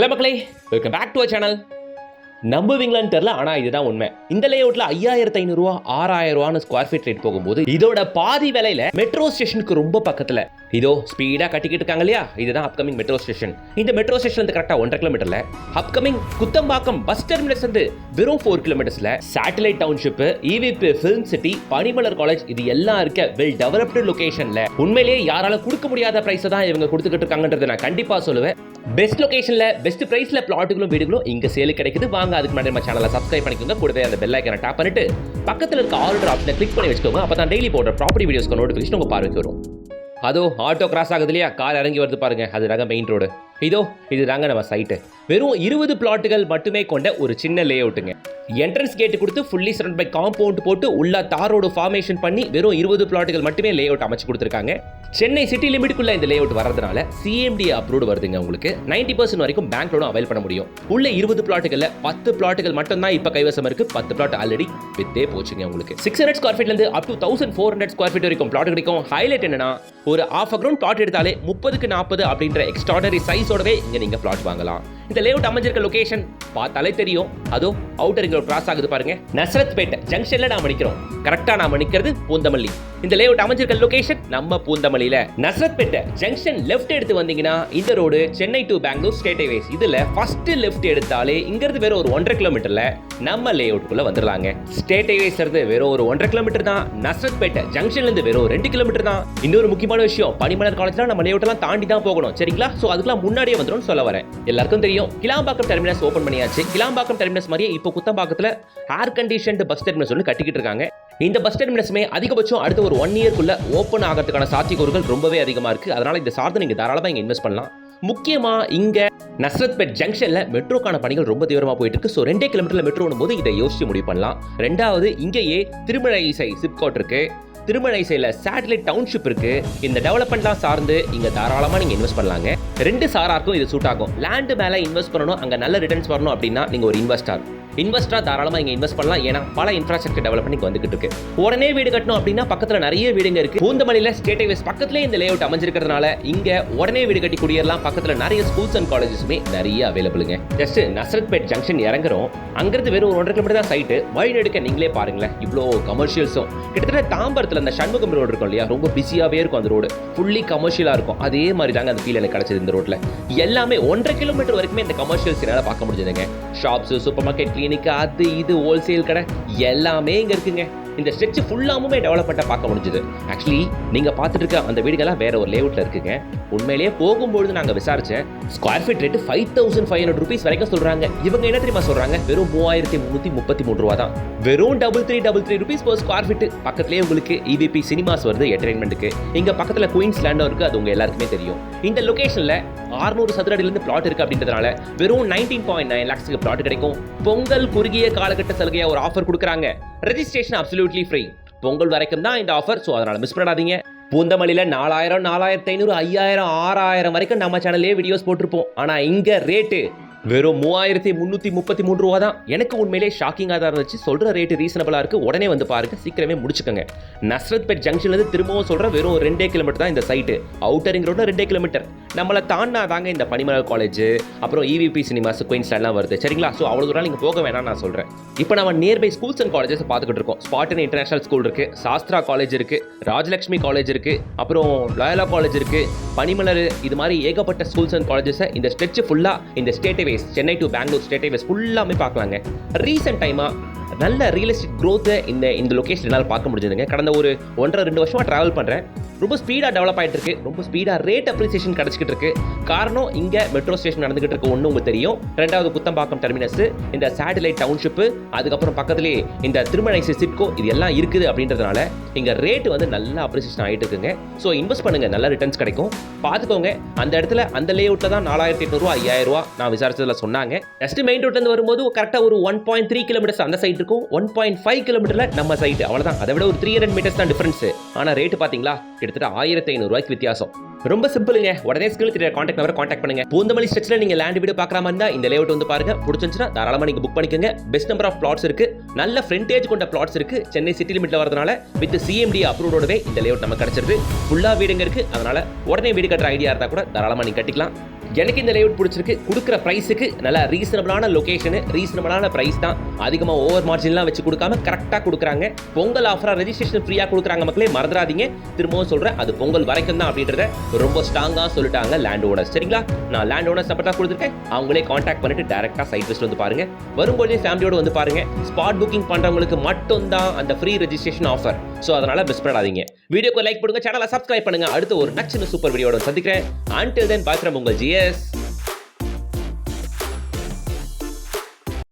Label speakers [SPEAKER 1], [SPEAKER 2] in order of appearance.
[SPEAKER 1] Hello மக்களே, welcome back to our channel. நம்புவீங்களான்னு தெரியல, ஆனால் இதுதான் உண்மை. இந்த லேஅவுட்ல 5500 ரூபா 6000 ரூபான்னு ஸ்கொயர் ஃபீட் ரேட் போகும்போது இதோட பாதி விலையில மெட்ரோ ஸ்டேஷனுக்கு ரொம்ப பக்கத்துல இதோ ஸ்பீடா கட்டிக்கிட்டு இருக்காங்க இல்லையா, இதுதான் அப்கமிங் மெட்ரோ ஸ்டேஷன். இந்த மெட்ரோ ஸ்டேஷன் வந்து கரெக்டா 1.5 கிலோமீட்டர்ல அப்கமிங் குத்தம்பாக்கம் பஸ் டெர்மினஸ் வந்து வெறும் 4 கிலோமீட்டர்ஸ்ல satellite township, EVP film city, Panimalar college இது எல்லாம் இருக்க வெல் டெவலப்டு லொகேஷன்ல உண்மையிலேயே யாரால கொடுக்க முடியாத பிரைஸ் தான் இவங்க கொடுத்துக்கிட்டு இருக்காங்கன்றதை நான் கண்டிப்பா சொல்லுவேன். பெஸ்ட் லொகேஷன்ல பெஸ்ட் பிரைஸ்ல பிளாட்டுகளும் வீடுகளும் இங்க சேல் கிடைக்குது. வாங்க, அதுக்கு முன்னாடி நம்ம சேனலை சப்ஸ்கிரைப் பண்ணிக்கோங்க, கூடவே அந்த பெல் ஐகானை டாப் பண்ணிட்டு பக்கத்துல இருக்க ஆர்டர் ஆப்ஷனை கிளிக் பண்ணி வச்சுக்கோங்க. அப்பதான் டெய்லி போடுற ப்ராப்பர்ட்டி வீடியோஸ்க்கு நோட்டிஃபிகேஷன் உங்க பார்வைக்கு வரும். அதோ ஆட்டோ கிராஸ் ஆகுது இல்லையா, கார் இறங்கி வருது பாருங்க, அதுதாங்க மெயின் ரோடு. இதோ இதுதாங்க நம்ம சைட்டு. வெறும் 20 பிளாட்டுகள் மட்டுமே கொண்ட ஒரு சின்ன லே அவுட்டுங்க. என்ட்ரன்ஸ் கேட் கொடுத்து ஃபுல்லி சரௌண்ட் பை காம்பவுண்ட் போட்டு உள்ள தார் ரோடு ஃபார்மேஷன் பண்ணி வெறும் 20 பிளாட்டுகள் மட்டுமே லே அவுட் அமைச்சு கொடுத்துருக்காங்க. சென்னை சிட்டி லிமிட்டுக்குள்ள இந்த லே அவுட் வரதுனால CMD அப்ரூவ்டு வருதுங்க. உங்களுக்கு 90% வரைக்கும் பேங்க் லோனும் அவைல் பண்ண முடியும். உள்ள 20 பிளாட்டுகள்ல 10 பிளாட்டுகள் மட்டும் தான் இப்ப கைவசம் இருக்கு. 10 பிளாட் ஆல்ரெடி வித்தே போச்சுங்க. உங்களுக்கு 600 ஸ்கொயர் ஃபீட்ல இருந்து அப் டு 1400 ஸ்கொயர் ஃபீட் வரைக்கும் பிளாட் கிடைக்கும். ஹைலைட் என்னன்னா, ஒரு half a ground பிளாட் எடுத்தாலே 30க்கு 40 அப்படின்ற எக்ஸ்ட்ராடனரி சைஸோடவே இங்க நீங்க பிளாட் வாங்கலாம். இந்த லே அவுட் அமைஞ்சிருக்க லொகேஷன் பார்த்தாலே தெரியும். அதோ அவுட்டர் ரிங் ரோட் கிராஸ் ஆகுது பாருங்க, நஸ்ரத்பேட் ஜங்ஷன்ல நாம நிக்கிறோம். கரெக்டா நாம நிக்கிறது பூந்தமல்லி. இந்த லே அவுட் அமைஞ்சிருக்க லொகேஷன் நம்ம பூந்தமல்லியில. நஸ்ரத்பேட் ஜங்ஷன் லெஃப்ட் எடுத்து வந்தீங்கன்னா இந்த road Chennai to Bangalore state highways. இதுல ஃபர்ஸ்ட் லெஃப்ட் எடுத்தாலே இங்க இருந்து வெறும் ஒரு 1.5 கிலோமீட்டர்ல நம்ம லே அவுட்குள்ள வந்துடலாங்க. ஸ்டேட் ஹைவேஸ் இருந்து வெறும் ஒரு 1.5 கிலோமீட்டர் தான். நஸ்ரத்பேட் ஜங்ஷன்ல இருந்து வெறும் 2 கிலோமீட்டர் தான். இன்னொரு முக்கியமான விஷயம், பனிமலர் காலேஜ்ல நம்ம லே அவுட் எல்லாம் தாண்டி தான் போகணும், சரிங்களா? சோ அதுக்கெல்லாம் முன்னாடியே வந்துடும் சொல்ல வரேன். எல்லாருக்கும் தெரியும், கிளாம்பாக்கம் டெர்மினஸ் ஓபன் பண்ணியாச்சு. கிளாம்பாக்கம் டெர்மினஸ் மாதிரியே இப்போ குத்தம்பாக்கத்துல ஏர் கண்டிஷன்டு பஸ் டெர்மினஸ் ஒன்று கட்டிக்கிட்டு இருக்காங்க. இந்த பஸ் டெர்மினஸ்மே அதிகபட்சம் அடுத்த ஒரு 1 இயர்க்குள்ள ஓப்பன் ஆகிறதுக்கான சாத்தியக்கூறுகள் ரொம்பவே அதிகமா இருக்கு. அதனால இந்த சார்ந்து நீங்க தாராளமா இங்க இன்வெஸ்ட் பண்ணலாம். முக்கியமா இங்க நஸ்ரத்பேட் ஜங்ஷன்ல மெட்ரோக்கான பணிகள் ரொம்ப தீவிரமா போயிட்டு இருக்கு. ஸோ 2 கிலோமீட்டர்ல மெட்ரோ போது இதை யோசிச்சு முடிவு பண்ணலாம். ரெண்டாவது, இங்கேயே திருமழிசை சிப்காட் இருக்கு. திருமழிசையில சேட்டலைட் டவுன்ஷிப் இருக்கு. இந்த டெவலப்மெண்ட்லாம் சார்ந்து இங்க தாராளமா நீங்க இன்வெஸ்ட் பண்ணலாங்க. 2 சாராருக்கும் இது சூட் ஆகும். லேண்ட் மேல இன்வெஸ்ட் பண்ணணும், அங்க நல்ல ரிட்டர்ன்ஸ் வரணும் அப்படின்னா நீங்க ஒரு இன்வெஸ்டரா தாராளமா இங்க இன்வெஸ்ட் பண்ணலாம். ஏன்னா பல இன்ஃப்ராஸ்ட்ரக்சர் டெவலப்மெண்ட் வந்துகிட்டு இருக்கு. உடனே வீடு கட்டணும் அப்படின்னா பக்கத்துல நிறைய வீடுங்க இருக்கு. பூந்தமல்லியில ஸ்டேட் ஹைவேஸ் பக்கத்துல இந்த லே அவுட் அமைஞ்சிருக்கிறதுனால இங்க உடனே வீடு கட்டி குடியேறலாம். பக்கத்துல நிறைய ஸ்கூல்ஸ் அண்ட் காலேஜஸ்மே நிறைய அவைலபிளுங்க. ஜஸ்ட் நஸ்ரத்பேட் ஜங்ஷன் இறங்குறோம், அங்கிருந்து வெறும் 1.5 கிலோமீட்டர் தான் சைட்டு. வழி எடுக்க நீங்களே பாருங்களேன், இவ்வளோ கமர்ஷியல்ஸும். கிட்டத்தட்ட தாம்பரத்துல அந்த சண்முகம் ரோடு இருக்கும் இல்லையா, ரொம்ப பிஸியாவே இருக்கும். அந்த ரோடு ஃபுல்லி கமர்ஷியலா இருக்கும். அதே மாதிரி தாங்க அந்த ஃபீல் எனக்கு கிடைச்சது. இந்த ரோட்ல எல்லாமே 1.5 கிலோமீட்டர் வரைக்குமே இந்த கமர்ஷியல்ஸ் என்னால பார்க்க முடிஞ்சதுங்க. ஷாப்ஸ், சூப்பர் மார்க்கெட், கிளினிக், அது இது ஹோல்சேல் கடை எல்லாமே இங்க இருக்குங்க. இந்த ஸ்ட்ரெச் ஃபுல்லாமுமே டெவலப்மெண்ட்டா பார்க்க முடிஞ்சது. ஆக்சுவலி நீங்க பார்த்துட்டு இருக்க அந்த வீடுகள்லாம் வேற ஒரு லேஅவுட்ல இருக்குங்க. உண்மையிலேயே போகும்போது நாங்க விசாரிச்சேன், ஸ்கொயர் ஃபீட் ரேட் 5500 ரூபீஸ் வரைக்கும் சொல்றாங்க. இவங்க என்ன தெரியுமா சொல்றாங்க, வெறும் 3333 ரூபா தான். வெறும் 3333 ரூபீஸ் per ஸ்கொயர் ஃபீட். பக்கத்துலேயே உங்களுக்கு EVP சினிமாஸ் வருது என்டர்டைன்மெண்ட்டுக்கு. இங்க பக்கத்துல குயின்ஸ் லேண்டும் இருக்கு, அது உங்க எல்லாருக்குமே தெரியும். இந்த லொகேஷன்ல 600 சதுர அடியிலிருந்து பிளாட் இருக்கு அப்படின்றதுனால வெறும் 19.9 lakhsக்கு பிளாட் கிடைக்கும். பொங்கல் குறுகிய காலகட்ட சலுகையா ஒரு ஆஃபர் கொடுக்குறாங்க. Registration absolutely free. பொங்கல் வரைக்கும் தான் இந்த ஆஃபர், ஸோ அதனால மிஸ் பண்ணாதீங்க. பூந்தமல்லியில 4000, 4500, 5000, 6000 வரைக்கும் நம்ம சேனல்லே வீடியோஸ் போட்டிருப்போம். ஆனா இங்க ரேட்டு வெறும் 3333 ரூபா தான். எனக்கு உண்மையிலே ஷாக்கிங்காக தான் இருந்துச்சு. சொல்ற ரேட்டு ரீசனபிளா இருக்கு. உடனே வந்து பாருங்க, சீக்கிரமே முடிச்சுக்கோங்க. நஸ்ரத்பேட் ஜங்ஷன்ல இருந்து திரும்பவும் சொல்ற வெறும் 2 கிலோமீட்டர் தான் இந்த சைட்டு. அவுட்டர் ரிங் ரோட்ல 2 கிலோமீட்டர். நம்மளை தாண்டா தாங்க இந்த பனிமலர் காலேஜ், அப்புறம் EVP சினிமாஸ், குயின்ஸ் எல்லாம் வருது, சரிங்களா? ஸோ அவ்வளவு தூரம் நீங்க போக வேணாம் நான் சொல்றேன். இப்போ நம்ம நியர்பை ஸ்கூல்ஸ் அண்ட் காலேஜஸ் பார்த்துக்கிட்டு இருக்கோம். ஸ்பாட்டன் இன்டர்நேஷனல் ஸ்கூல் இருக்கு, சாஸ்திரா காலேஜ் இருக்கு, ராஜலட்சுமி காலேஜ் இருக்கு, அப்புறம் லயோலா காலேஜ் இருக்கு, பனிமலர், இது மாதிரி ஏகப்பட்ட ஸ்கூல்ஸ் அண்ட் காலேஜஸ் இந்த ஸ்ட்ரெச் ஃபுல்லா இந்த state Chennai to Bangalore state highways ஃபுல்லாமே பார்க்கலாங்க. ரீசெண்ட் டைமா நல்ல ரியல் எஸ்டேட் க்ரோத் இந்த லொகேஷன் என்னால் பார்க்க முடிஞ்சதுங்க. கடந்த ஒரு 1.5-2 வருஷமா டிராவல் பண்றேன். ரொம்ப ஸ்பீடாக டெவலப் ஆகிட்டு இருக்கு. ரொம்ப ஸ்பீடாக ரேட் அப்ரிசியேஷன் கிடைச்சிக்கிட்டு இருக்கு. காரணம் இங்க மெட்ரோ ஸ்டேஷன் நடந்துகிட்டு இருக்கு, ஒன்று உங்களுக்கு தெரியும். ரெண்டாவது குத்தம்பாக்கம் டெர்மினஸ், இந்த சேட்டலைட் டவுன்ஷிப், அதுக்கப்புறம் பக்கத்துலேயே இந்த திருமழிசை சிப்கோ, இது எல்லாம் இருக்குது அப்படின்றதுனால இங்க ரேட் வந்து நல்லா அப்ரிசியேஷன் ஆகிட்டு இருக்குங்க. ஸோ இன்வெஸ்ட் பண்ணுங்க, நல்ல ரிட்டர்ன்ஸ் கிடைக்கும். பார்த்துக்கோங்க. அந்த இடத்துல அந்த லே அவுட்ல தான் 4800 ரூபா 5000 ரூபா நான் விசாரிச்சதுல சொன்னாங்க. நெக்ஸ்ட் மெயின் ரோட்ல இருந்து வரும்போது கரெக்டாக ஒரு 1.3 கிலோமீட்டர்ஸ் அந்த சைட் இருக்கும். 1.5 கிலோமீட்டர்ல நம்ம சைட். அவ்வளவுதான். அதை விட ஒரு 300 மீட்டர்ஸ் தான் டிஃபரன்ஸ். ஆனா ரேட் பாத்தீங்களா, கிட்டத்தட்ட 1500 ரூபாய்க்கு வித்தியாசம். ரொம்ப சிம்பிளுங்க. உடனே ஸ்கில் தெரிய கான்டாக்ட் நம்பரை கான்டாக்ட் பண்ணுங்க. பூந்தமல்லி ஸ்ட்ரெச்ல நீங்க லேண்ட் வீடு பார்க்குற மாதிரி இருந்தா இந்த லேஅவுட் வந்து பாருங்க. பிடிச்சிருந்துச்சுன்னா தாராளமா நீங்க புக் பண்ணிக்கோங்க. பெஸ்ட் நம்பர் ஆஃப் பிளாட்ஸ் இருக்கு, நல்ல ஃப்ரண்டேஜ் கொண்ட பிளாட்ஸ் இருக்கு. சென்னை சிட்டி லிமிட்ல வரதுனால வித் CMD அப்ரூவோடவே இந்த லேஅவுட் நமக்கு கிடைச்சிருது. ஃபுல்லா வீடுங்க இருக்கு. அதனால உடனே வீடு கட்டுற ஐடியா இருந்தா கூட தாராளமா நீங்க கட்டிக்கலாம். எனக்கு இந்த லேஅவுட் பிடிச்சிருக்கு. கொடுக்குற ப்ரைஸுக்கு நல்லா ரீசனபிளான லொகேஷனு, ரீசனபிளான ப்ரைஸ் தான். அதிகமாக ஓவர் மார்ஜின்லாம் வச்சு கொடுக்காம கரெக்டாக கொடுக்குறாங்க. பொங்கல் ஆஃபராக ரெஜிஸ்ட்ரேஷன் ஃப்ரீயாக கொடுக்குறாங்க. மக்களே மறந்துடாதீங்க. திரும்பவும் சொல்கிறேன், அது பொங்கல் வரைக்கும் தான் அப்படின்றத ரொம்ப ஸ்ட்ராங்காக சொல்லிட்டாங்க லேண்ட் ஓனர்ஸ். சரிங்களா? நான் லேண்ட் ஓனர்ஸ் நம்பர் தான் கொடுத்துருக்கேன். அவங்களே காண்டாக்ட் பண்ணிட்டு டேரெக்டாக சைட் விசிட் வந்து பாருங்க. வரும்போதே ஃபேமிலியோடு வந்து பாருங்க. ஸ்பாட் புக்கிங் பண்ணுறவங்களுக்கு மட்டும் தான் அந்த ஃப்ரீ ரெஜிஸ்ட்ரேஷன் ஆஃபர். ஸோ அதனால் மிஸ் பண்ணாதீங்க. வீடியோக்கு லைக் பண்ணுங்க, சேனலை சப்ஸ்கிரைப் பண்ணுங்க. அடுத்து ஒரு நச்சுன்னு சூப்பர் வீடியோட சந்திக்கிறேன். Until then, bye from உங்கள் GS.